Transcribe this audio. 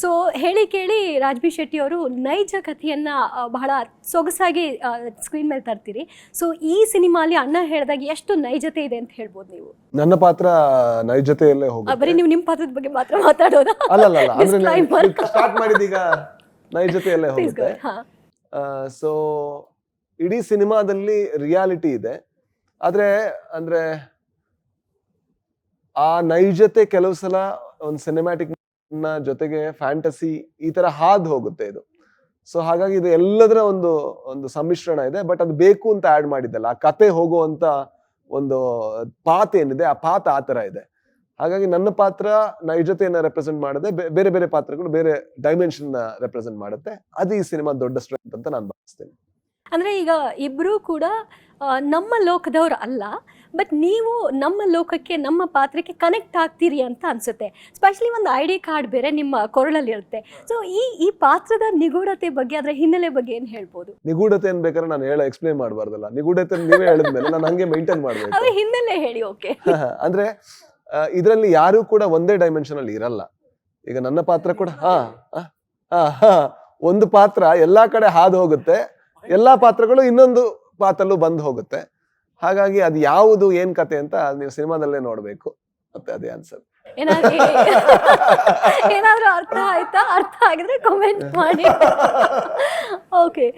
So ಹೇಳಿ ಕೇಳಿ ರಾಜ್ಬಿ ಶೆಟ್ಟಿ ಅವರು ನೈಜ ಕಥೆಯನ್ನ ಬಹಳ ಸೊಗಸಾಗಿ ಸ್ಕ್ರೀನ್ ಮೇಲೆ ತರ್ತೀರಿ. ಸೊ ಈ ಸಿನಿಮಾಲಿ ಅಣ್ಣ ಹೇಳಿದಾಗ ಎಷ್ಟು ನೈಜತೆ ಇದೆ ಅಂತ ಹೇಳ್ಬೋದು ನೀವು? ನನ್ನ ಪಾತ್ರ ನೈಜತೆಯಲ್ಲೇ ಹೋಗುತ್ತೆ. ಬರೀ ನೀವು ನಿಮ್ಮ ಪಾತ್ರದ ಬಗ್ಗೆ ಮಾತ್ರ ಮಾತಾಡೋದಾ? ಅಲ್ಲ ಅಂದ್ರೆ ಸ್ಟಾರ್ಟ್ ಮಾಡಿದೀಗ ನೈಜತೆಯಲ್ಲೇ ಹೋಗುತ್ತೆ. ಸೊ ಇಡೀ ಸಿನಿಮಾದಲ್ಲಿ ರಿಯಾಲಿಟಿ ಇದೆ, ಆದ್ರೆ ಅಂದ್ರೆ ಆ ನೈಜತೆ ಕೆಲವು ಸಲ ಒಂದು ಸಿನಿಮ್ಯಾಟಿಕ್ ನ ಜೊತೆಗೆ ಫ್ಯಾಂಟಸಿ ಈ ತರ ಹಾದ್ ಹೋಗುತ್ತೆ ಇದು. ಸೊ ಹಾಗಾಗಿ ಇದು ಎಲ್ಲದರ ಒಂದು ಸಮ್ಮಿಶ್ರಣ ಇದೆ. ಬಟ್ ಅದು ಬೇಕು ಅಂತ ಆಡ್ ಮಾಡಿದ್ದಲ್ಲ, ಆ ಕತೆ ಹೋಗುವಂತ ಒಂದು ಪಾತ್ ಏನಿದೆ ಆ ಪಾತ್ ಆ ತರ ಇದೆ. ಹಾಗಾಗಿ ನನ್ನ ಪಾತ್ರ ನೈಜತೆಯನ್ನ ರೆಪ್ರೆಸೆಂಟ್ ಮಾಡದೆ ಬೇರೆ ಬೇರೆ ಪಾತ್ರಗಳು ಬೇರೆ ಡೈಮೆನ್ಷನ್ ರೆಪ್ರೆಸೆಂಟ್ ಮಾಡುತ್ತೆ. ಅದು ಈ ಸಿನಿಮಾ ದೊಡ್ಡ ಸ್ಟ್ರೆಂತ್ ಅಂತ ನಾನು ಭಾವಿಸ್ತೇನೆ. ಅಂದ್ರೆ ಈಗ ಇಬ್ರು ಕೂಡ ನಮ್ಮ ಲೋಕದವ್ರು ಅಲ್ಲ, ಬಟ್ ನೀವು ನಮ್ಮ ಲೋಕಕ್ಕೆ ನಮ್ಮ ಪಾತ್ರಕ್ಕೆ ಕನೆಕ್ಟ್ ಆಗ್ತೀರಿ ಅಂತ ಅನ್ಸುತ್ತೆ. ಸ್ಪೆಷಲಿ ಒಂದು ID ಕಾರ್ಡ್ ಬೇರೆ ನಿಮ್ಮ ಕೊರಳಲ್ಲಿ ಇರುತ್ತೆ. ಸೊ ಈ ಪಾತ್ರದ ನಿಗೂಢತೆ ಬಗ್ಗೆ, ಅದರ ಹಿನ್ನೆಲೆ ಬಗ್ಗೆ ಏನ್ ಹೇಳ್ಬೋದು? ನಿಗೂಢತೆ ಬೇಕಾದ್ರೆ ನಾನು ಎಕ್ಸ್ಪ್ಲೇನ್ ಮಾಡಬಾರ್ದಲ್ಲ, ನಿಗೂಢತೆ ನೀವೇ ಹೇಳಿದ್ಮೇಲೆ ನಾನು ಹಂಗೆ ಮೇಂಟೈನ್ ಮಾಡ್ಬೇಕು. ಅದೇ ಹಿನ್ನೆಲೆ ಹೇಳಿ. ಓಕೆ. ಅಂದ್ರೆ ಇದರಲ್ಲಿ ಯಾರು ಕೂಡ ಒಂದೇ ಡೈಮೆನ್ಷನ್ ಅಲ್ಲಿ ಇರಲ್ಲ. ಈಗ ನನ್ನ ಪಾತ್ರ ಕೂಡ ಒಂದು ಪಾತ್ರ ಎಲ್ಲಾ ಕಡೆ ಹಾದು ಹೋಗುತ್ತೆ, ಎಲ್ಲಾ ಪಾತ್ರಗಳು ಇನ್ನೊಂದು ಪಾತ್ರಲ್ಲೂ ಬಂದು ಹೋಗುತ್ತೆ. ಹಾಗಾಗಿ ಅದು ಯಾವುದು ಏನ್ ಕತೆ ಅಂತ ನೀವು ಸಿನಿಮಾದಲ್ಲೇ ನೋಡ್ಬೇಕು. ಮತ್ತೆ ಅದೇ ಆನ್ಸರ್. ಏನಾದ್ರೂ ಅರ್ಥ ಆಯ್ತಾ? ಅರ್ಥ ಆಗಿದ್ರೆ ಕಾಮೆಂಟ್ ಮಾಡಿ. ಓಕೆ.